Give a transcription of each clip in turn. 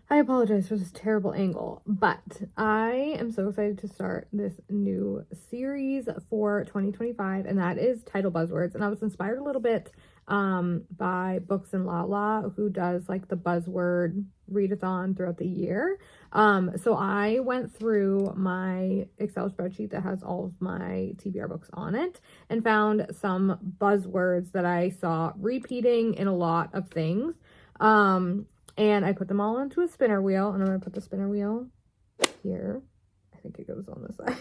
I apologize for this terrible angle, but I am so excited to start this new series for 2025, and that is Title Buzzwords. And I was inspired a little bit by Books and Lala, who does like the buzzword readathon throughout the year. So I went through my Excel spreadsheet that has all of my TBR books on it and found some buzzwords that I saw repeating in a lot of things. And I put them all into a spinner wheel, and I'm going to put the spinner wheel here. I think it goes on this side.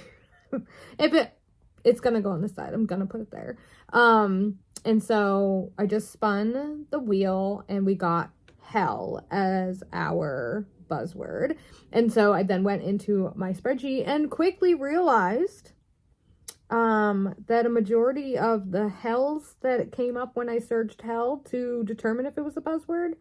It's going to go on this side. I'm going to put it there. And so I just spun the wheel, and we got hell as our buzzword. And so I then went into my spreadsheet and quickly realized that a majority of the hells that came up when I searched hell to determine if it was a buzzword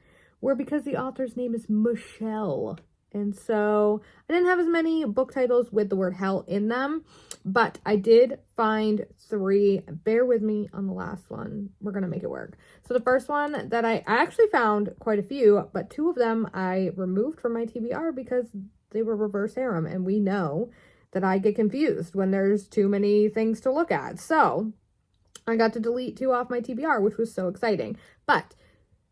were because the author's name is Michelle. And so I didn't have as many book titles with the word hell in them, but I did find 3. Bear with me on the last one. We're going to make it work. So the first one that I actually found quite a few, but 2 of them I removed from my TBR because they were reverse harem, and we know that I get confused when there's too many things to look at. So I got to delete 2 off my TBR, which was so exciting. But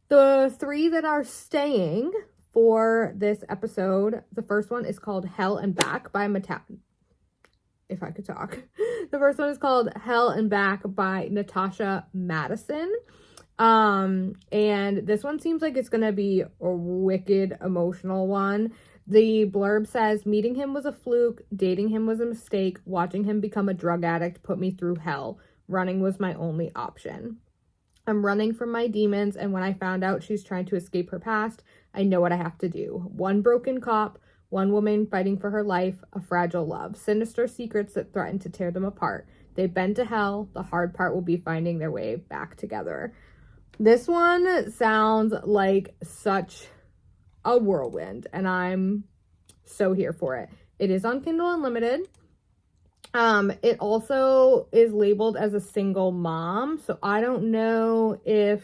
the 3 that are staying for this episode, the first one is called Hell and Back by if I could talk. The first one is called Hell and Back by Natasha Madison. And this one seems like it's going to be a wicked emotional one. The blurb says, meeting him was a fluke, dating him was a mistake, watching him become a drug addict put me through hell. Running was my only option. I'm running from my demons, and when I found out she's trying to escape her past, I know what I have to do. One broken cop, one woman fighting for her life, a fragile love, sinister secrets that threaten to tear them apart. They've been to hell. The hard part will be finding their way back together. This one sounds like such a whirlwind, and I'm so here for it. It is on Kindle Unlimited. It also is labeled as a single mom, so I don't know if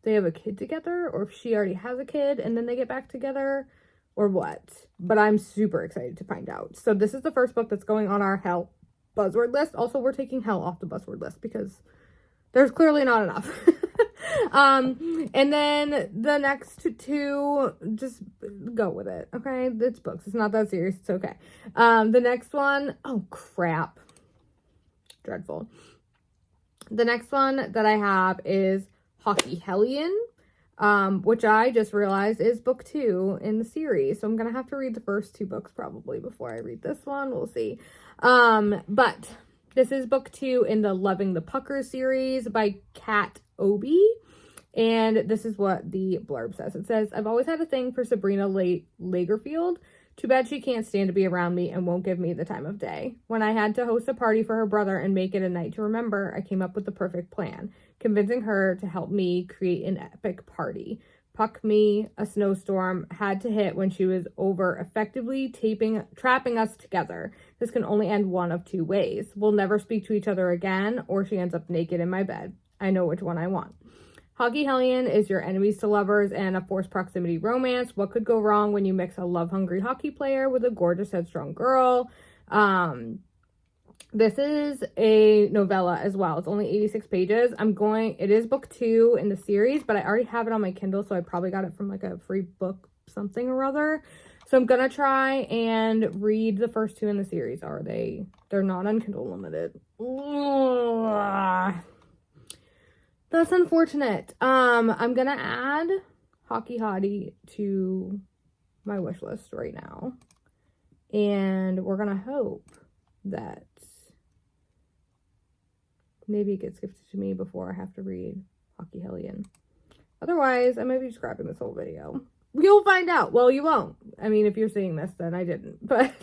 they have a kid together or if she already has a kid and then they get back together or what, but I'm super excited to find out. So this is the first book that's going on our hell buzzword list. Also, we're taking hell off the buzzword list because there's clearly not enough. And then the next 2, just go with it, okay? It's books. It's not that serious. It's okay. The next one, oh, crap. Dreadful. The next one that I have is Hockey Hellion, which I just realized is book 2 in the series. So I'm going to have to read the first 2 books probably before I read this one. We'll see. But this is book 2 in the Loving the Pucker series by Kat Obi. And this is what the blurb says. It says, I've always had a thing for Sabrina Lagerfield. Too bad she can't stand to be around me and won't give me the time of day. When I had to host a party for her brother and make it a night to remember, I came up with the perfect plan, convincing her to help me create an epic party. Puck me, a snowstorm, had to hit when she was over, effectively trapping us together. This can only end one of 2 ways. We'll never speak to each other again, or she ends up naked in my bed. I know which one I want. Hockey Hellion is your enemies to lovers and a forced proximity romance. What could go wrong when you mix a love-hungry hockey player with a gorgeous, headstrong girl? This is a novella as well. It's only 86 pages. It is book 2 in the series, but I already have it on my Kindle, so I probably got it from like a free book something or other. So I'm gonna try and read the first 2 in the series. They're not on Kindle Unlimited. Ugh. That's unfortunate. I'm gonna add Hockey Hottie to my wish list right now. And we're gonna hope that maybe it gets gifted to me before I have to read Hockey Hellion. Otherwise, I might be scrapping this whole video. You'll find out. Well, you won't. I mean, if you're seeing this, then I didn't. But,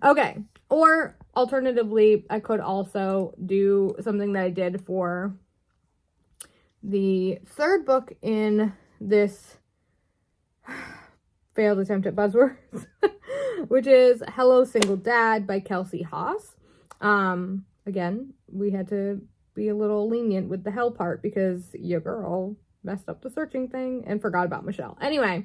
okay. Or, alternatively, I could also do something that I did for the 3rd book in this failed attempt at buzzwords, which is Hello Single Dad by Kelsey Haas. Again, we had to be a little lenient with the hell part because your girl messed up the searching thing and forgot about Michelle. Anyway,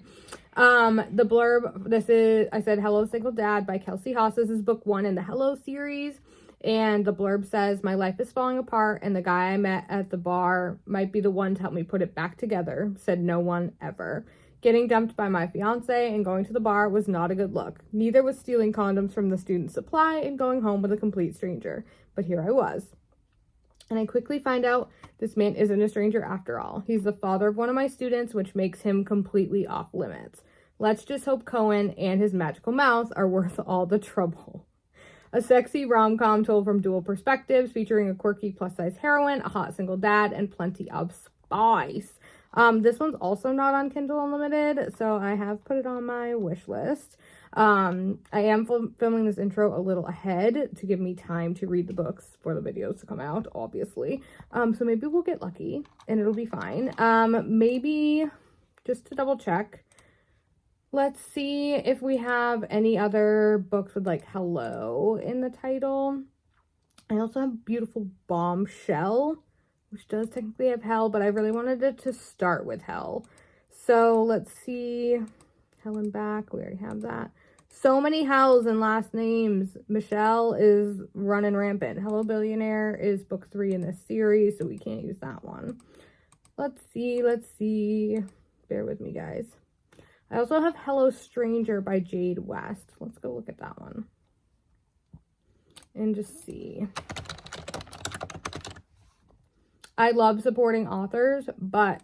the blurb, I said Hello Single Dad by Kelsey Haas. This is book 1 in the Hello series. And the blurb says, my life is falling apart and the guy I met at the bar might be the one to help me put it back together, said no one ever. Getting dumped by my fiance and going to the bar was not a good look. Neither was stealing condoms from the student supply and going home with a complete stranger. But here I was. And I quickly find out this man isn't a stranger after all. He's the father of one of my students, which makes him completely off limits. Let's just hope Cohen and his magical mouth are worth all the trouble. A sexy rom-com told from dual perspectives, featuring a quirky plus-size heroine, a hot single dad, and plenty of spice. This one's also not on Kindle Unlimited, so I have put it on my wish list. I am filming this intro a little ahead to give me time to read the books for the videos to come out, obviously. So maybe we'll get lucky and it'll be fine. Maybe just to double check, let's see if we have any other books with like hello in the title. I also have Beautiful Bombshell, which does technically have hell, but I really wanted it to start with hell. So let's see. Helen back. We already have that. So many hells and last names. Michelle is running rampant. Hello Billionaire is book 3 in this series, so we can't use that one. Let's see. Bear with me, guys. I also have Hello Stranger by Jade West. Let's go look at that one. And just see. I love supporting authors, but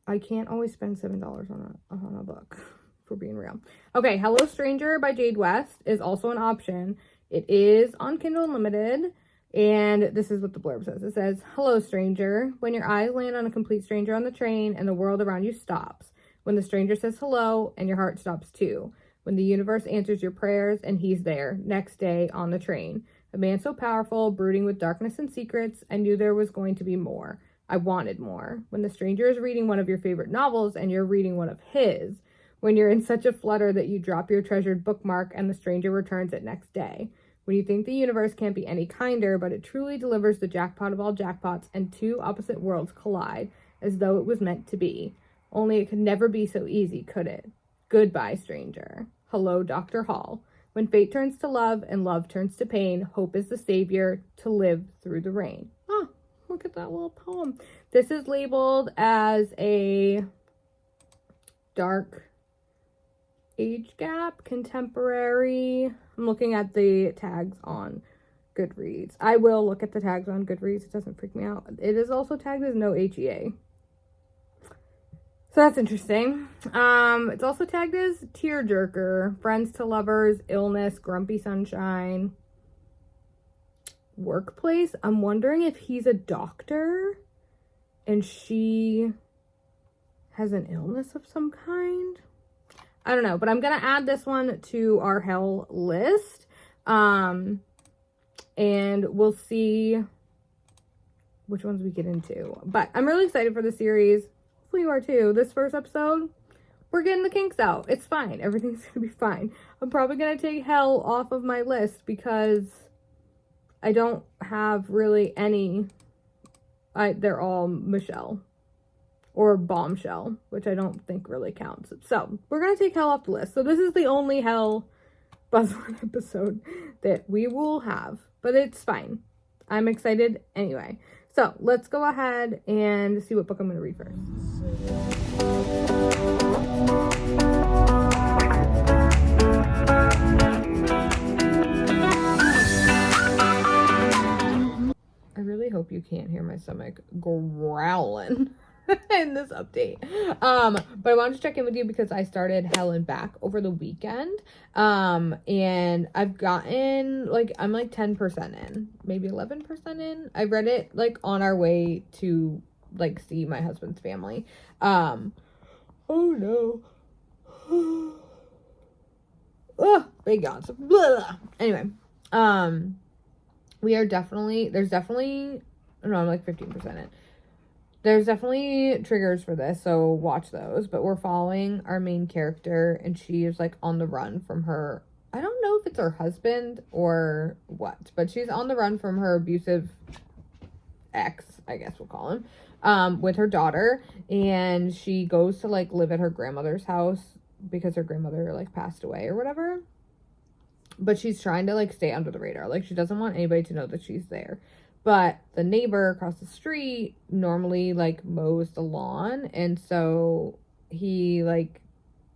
I can't always spend $7 on a book, for being real. Okay, Hello Stranger by Jade West is also an option. It is on Kindle Unlimited, and this is what the blurb says. It says, hello stranger, when your eyes land on a complete stranger on the train and the world around you stops. When the stranger says hello and your heart stops too. When the universe answers your prayers and he's there, next day on the train. A man so powerful, brooding with darkness and secrets, I knew there was going to be more. I wanted more. When the stranger is reading one of your favorite novels and you're reading one of his. When you're in such a flutter that you drop your treasured bookmark and the stranger returns it next day. When you think the universe can't be any kinder, but it truly delivers the jackpot of all jackpots and two opposite worlds collide as though it was meant to be. Only it could never be so easy, could it? Goodbye, stranger. Hello, Dr. Hall. When fate turns to love and love turns to pain, hope is the savior to live through the rain. Oh, look at that little poem. This is labeled as a dark age gap, contemporary. I'm looking at the tags on Goodreads. I will look at the tags on Goodreads. It doesn't freak me out. It is also tagged as no HEA. So that's interesting. It's also tagged as tearjerker, friends to lovers, illness, grumpy sunshine, workplace. I'm wondering if he's a doctor and she has an illness of some kind. I don't know, but I'm going to add this one to our hell list. And we'll see which ones we get into. But I'm really excited for the series. Hopefully you are too. This first episode, we're getting the kinks out. It's fine. Everything's going to be fine. I'm probably going to take hell off of my list because I don't have really any. They're all Michelle or Bombshell, which I don't think really counts. So we're going to take hell off the list. So this is the only hell buzzword episode that we will have, but it's fine. I'm excited anyway. So let's go ahead and see what book I'm going to read first. I really hope you can't hear my stomach growling in this update. But I wanted to check in with you because I started Hell and Back over the weekend. And I've gotten I'm 10% in, maybe 11% in. I read it on our way to see my husband's family. Oh no. Oh, big yawns. Blah. Anyway, there's definitely, no, I'm 15% in. There's definitely triggers for this, so watch those. But we're following our main character, and she is on the run from her. I don't know if it's her husband or what, but she's on the run from her abusive ex, I guess we'll call him. with her daughter, and she goes to like live at her grandmother's house because her grandmother like passed away or whatever. But she's trying to like stay under the radar. Like, she doesn't want anybody to know that she's there. But the neighbor across the street normally like mows the lawn, and so he like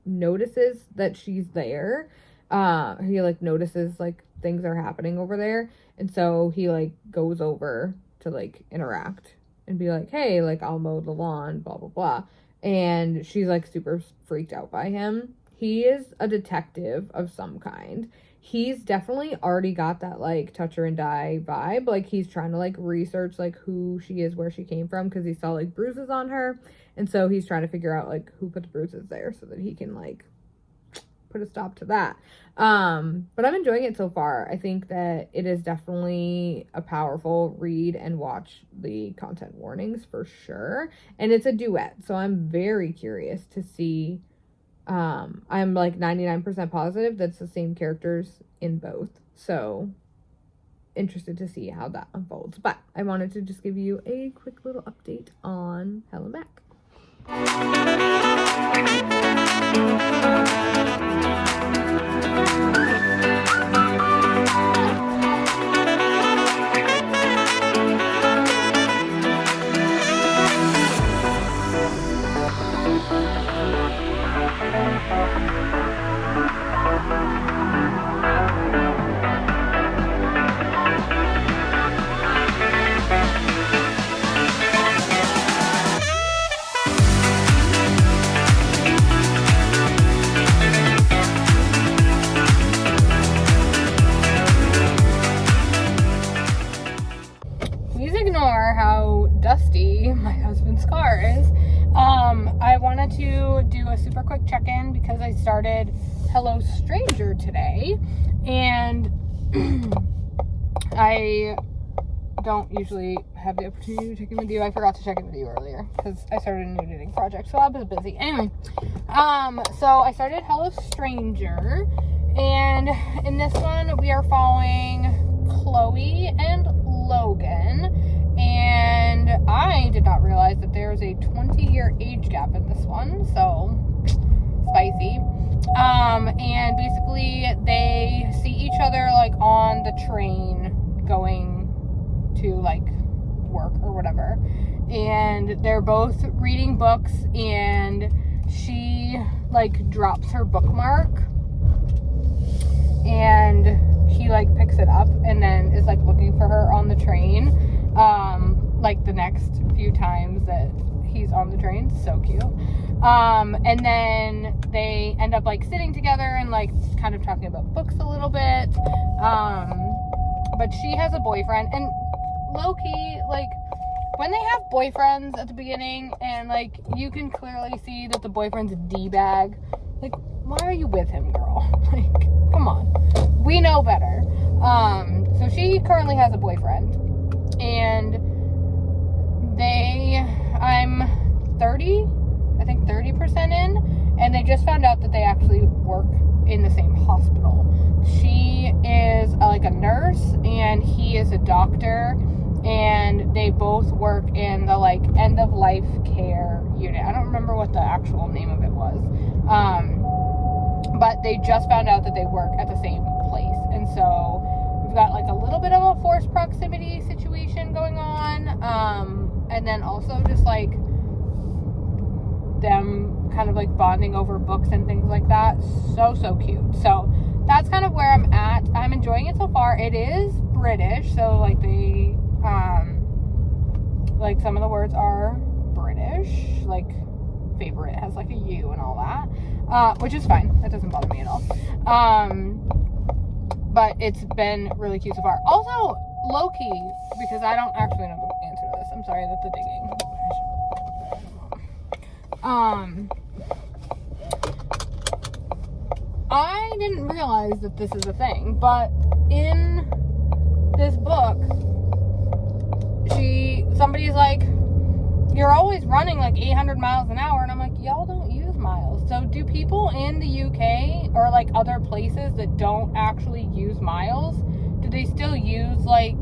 notices that she's there. He like notices like things are happening over there, and so he like goes over to like interact and be like, hey, like, I'll mow the lawn, blah blah blah. And she's like super freaked out by him. He is a detective of some kind. He's definitely already got that like touch her and die vibe. Like, he's trying to like research like who she is, where she came from, because he saw like bruises on her, and so he's trying to figure out like who put the bruises there so that he can like put a stop to that. But I'm enjoying it so far. I think that it is definitely a powerful read, and watch the content warnings for sure. And it's a duet, so I'm very curious to see. I'm like 99% positive that's the same characters in both. So interested to see how that unfolds. But I wanted to just give you a quick little update on Hell and Back. Ignore how dusty my husband's car is. I wanted to do a super quick check-in because I started Hello Stranger today, and I don't usually have the opportunity to check in with you. I forgot to check in with you earlier because I started a new knitting project, so I was busy. Anyway, so I started Hello Stranger, and in this one we are following Chloe and Logan. And I did not realize that there is a 20-year age gap in this one, so spicy. And basically they see each other like on the train going to like work or whatever, and they're both reading books, and she like drops her bookmark, and he like picks it up and then is like looking for her on the train. Like the next few times that he's on the train. So cute. And then they end up like sitting together and like kind of talking about books a little bit. But she has a boyfriend, and low-key, like, when they have boyfriends at the beginning and like you can clearly see that the boyfriend's a D-bag, like, why are you with him, girl? Like, come on, we know better. So she currently has a boyfriend, and I'm 30% in, and they just found out that they actually work in the same hospital. She is like a nurse, and he is a doctor, and they both work in the like end of life care unit. I don't remember what the actual name of it was, but they just found out that they work at the same place, and so we've got like a little bit of a forced proximity situation going on. And then also just like them kind of like bonding over books and things like that. So cute. So that's kind of where I'm at. I'm enjoying it so far. It is British, so like they like some of the words are British, like favorite has like a U and all that, which is fine. That doesn't bother me at all. But it's been really cute so far. Also, low-key, because I don't actually know the answer to this. I'm sorry that the digging. I didn't realize that this is a thing, but in this book, somebody's like, you're always running like 800 miles an hour, and I'm like, y'all don't use miles. So do people in the UK or like other places that don't actually use miles, do they still use like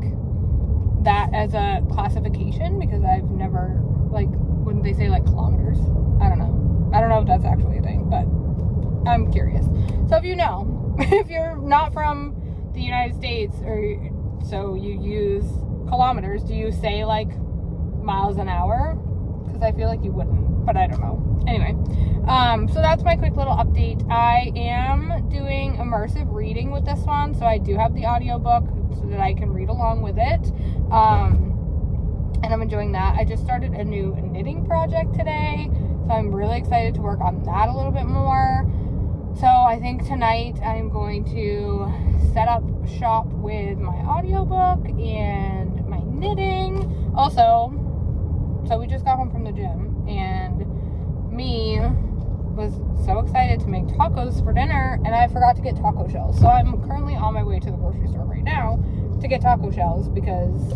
that as a classification? Because I've never like, wouldn't they say like kilometers? I don't know if that's actually a thing, but I'm curious. So if you know, if you're not from the United States, or so you use kilometers, do you say like miles an hour? Because I feel like you wouldn't, but I don't know. Anyway, so that's my quick little update. I am doing immersive reading with this one, so I do have the audiobook so that I can read along with it. And I'm enjoying that. I just started a new knitting project today, so I'm really excited to work on that a little bit more. So I think tonight I'm going to set up shop with my audiobook and my knitting. Also, so we just got home from the gym, and me was so excited to make tacos for dinner, and I forgot to get taco shells. So I'm currently on my way to the grocery store right now to get taco shells because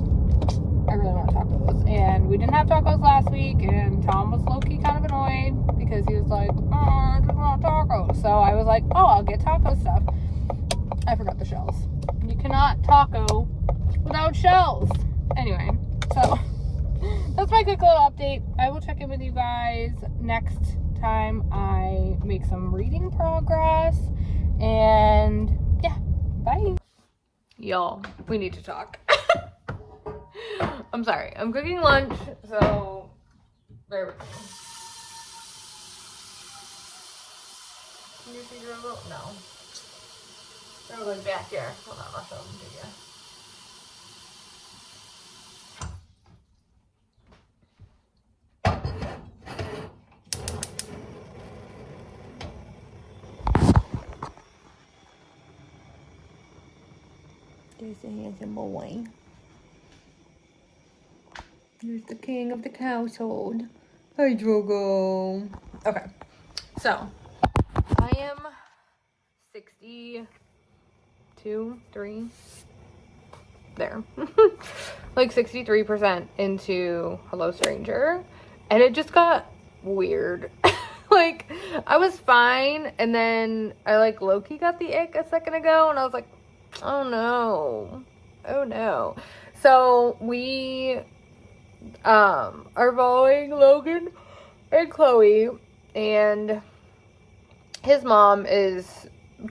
I really want tacos. And we didn't have tacos last week, and Tom was low-key kind of annoyed because he was like, oh, I just want tacos. So I was like, oh, I'll get taco stuff. I forgot the shells. You cannot taco without shells. Anyway, so that's my quick little update. I will check in with you guys next time I make some reading progress. And yeah, bye. Y'all, we need to talk. I'm sorry. I'm cooking lunch, so bear with me. Can you see your little? No. They're going back here. Hold on, I'll show them to you. There's the handsome boy. There's the king of the household. Hi, Drogo. Okay, so I am 3 there. Like 63% into Hello Stranger, and it just got weird. Like, I was fine, and then I like low-key got the ick a second ago, and I was like, oh no. So we are following Logan and Chloe, and his mom is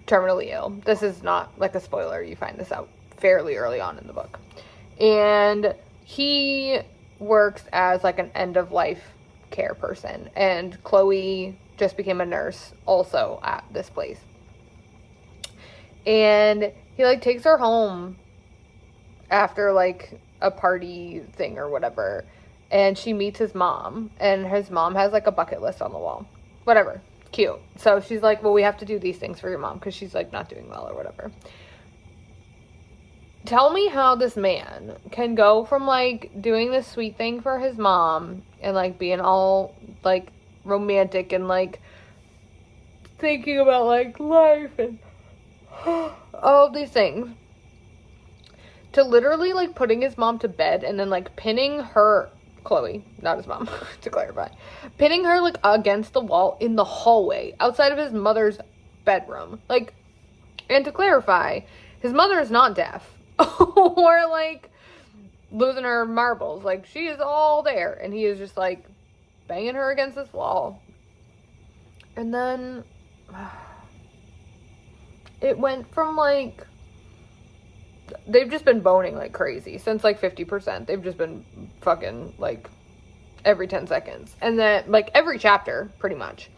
terminally ill. This is not like a spoiler. You find this out fairly early on in the book. And he works as like an end-of-life care person, and Chloe just became a nurse also at this place. And he like takes her home after like a party thing or whatever, and she meets his mom, and his mom has like a bucket list on the wall. Whatever. Cute. So she's like, well, we have to do these things for your mom because she's like not doing well or whatever. Tell me how this man can go from like doing this sweet thing for his mom and like being all like romantic and like thinking about like life and all of these things, to literally like putting his mom to bed and then like pinning her, Chloe, not his mom, to clarify, pinning her like against the wall in the hallway outside of his mother's bedroom. Like, and to clarify, his mother is not deaf or like losing her marbles. Like, she is all there, and he is just like banging her against this wall. And then it went from like, they've just been boning like crazy since like 50%. They've just been fucking like every 10 seconds. And then like every chapter pretty much.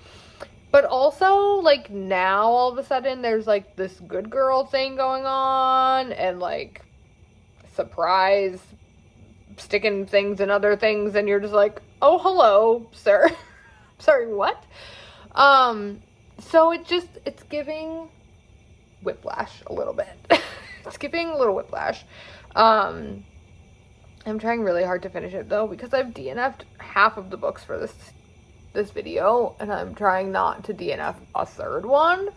But also like now all of a sudden there's like this good girl thing going on, and like surprise sticking things in other things, and you're just like, oh, hello, sir. Sorry, what? So it's giving whiplash a little bit. It's giving a little whiplash. I'm trying really hard to finish it though, because I've DNF'd half of the books for this video, and I'm trying not to DNF a third one,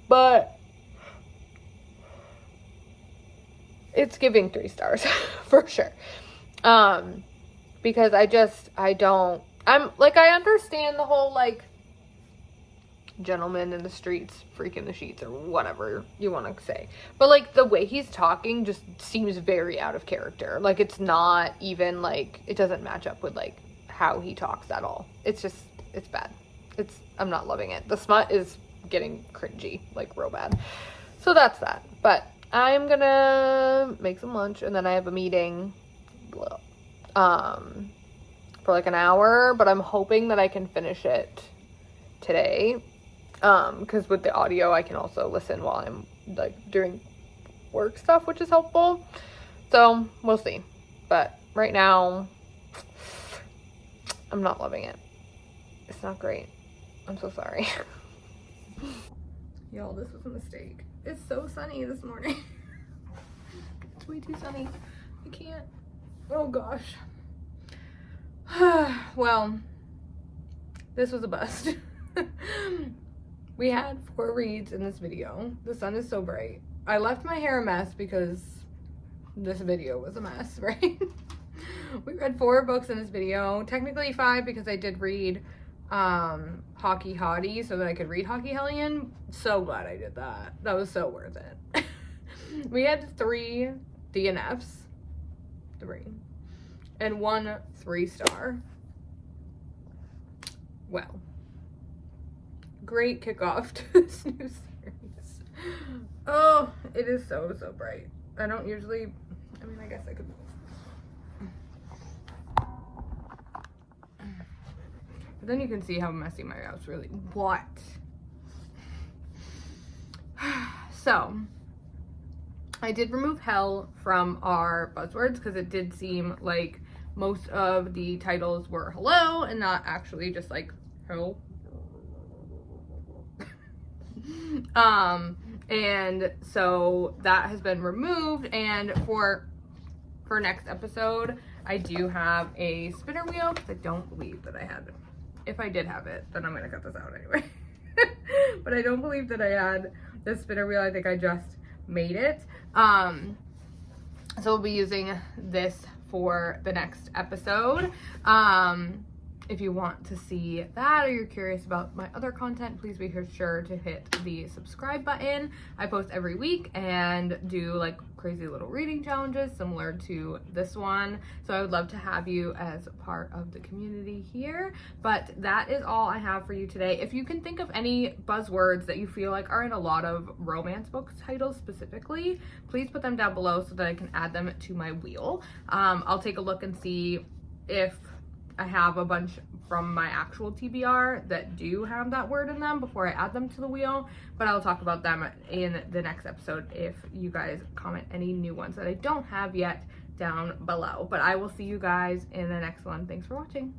but it's giving 3 stars for sure. Because I understand the whole like gentleman in the streets freaking the sheets or whatever you want to say, but like the way he's talking just seems very out of character. Like, it's not even like, it doesn't match up with like how he talks at all. It's bad. I'm not loving it. The smut is getting cringy, like real bad. So that's that. But I'm gonna make some lunch, and then I have a meeting for like an hour, but I'm hoping that I can finish it today, because with the audio I can also listen while I'm like doing work stuff, which is helpful. So we'll see. But right now I'm not loving it. It's not great. I'm so sorry. Y'all, this was a mistake. It's so sunny this morning. It's way too sunny. I can't. Oh gosh. Well, this was a bust. We had 4 reads in this video. The sun is so bright. I left my hair a mess because this video was a mess, right? We read 4 books in this video. Technically 5 because I did read Hockey Hottie so that I could read Hockey Hellion. So glad I did that. That was so worth it. We had 3 DNFs. 3. And 1 3-star. Well, great kickoff to this new series. Oh, it is so bright. I don't usually, I mean, I guess I could move. But then you can see how messy my house really, what? So, I did remove hell from our buzzwords because it did seem like most of the titles were hello and not actually just like hell. And so that has been removed, and for next episode I do have a spinner wheel because I don't believe that I had it. If I did have it, then I'm gonna cut this out anyway. But I don't believe that I had the spinner wheel. I think I just made it. So we'll be using this for the next episode. If you want to see that, or you're curious about my other content, please be sure to hit the subscribe button. I post every week and do like crazy little reading challenges similar to this one. So I would love to have you as part of the community here. But that is all I have for you today. If you can think of any buzzwords that you feel like are in a lot of romance book titles specifically, please put them down below so that I can add them to my wheel. I'll take a look and see if I have a bunch from my actual TBR that do have that word in them before I add them to the wheel, but I'll talk about them in the next episode if you guys comment any new ones that I don't have yet down below. But I will see you guys in the next one. Thanks for watching.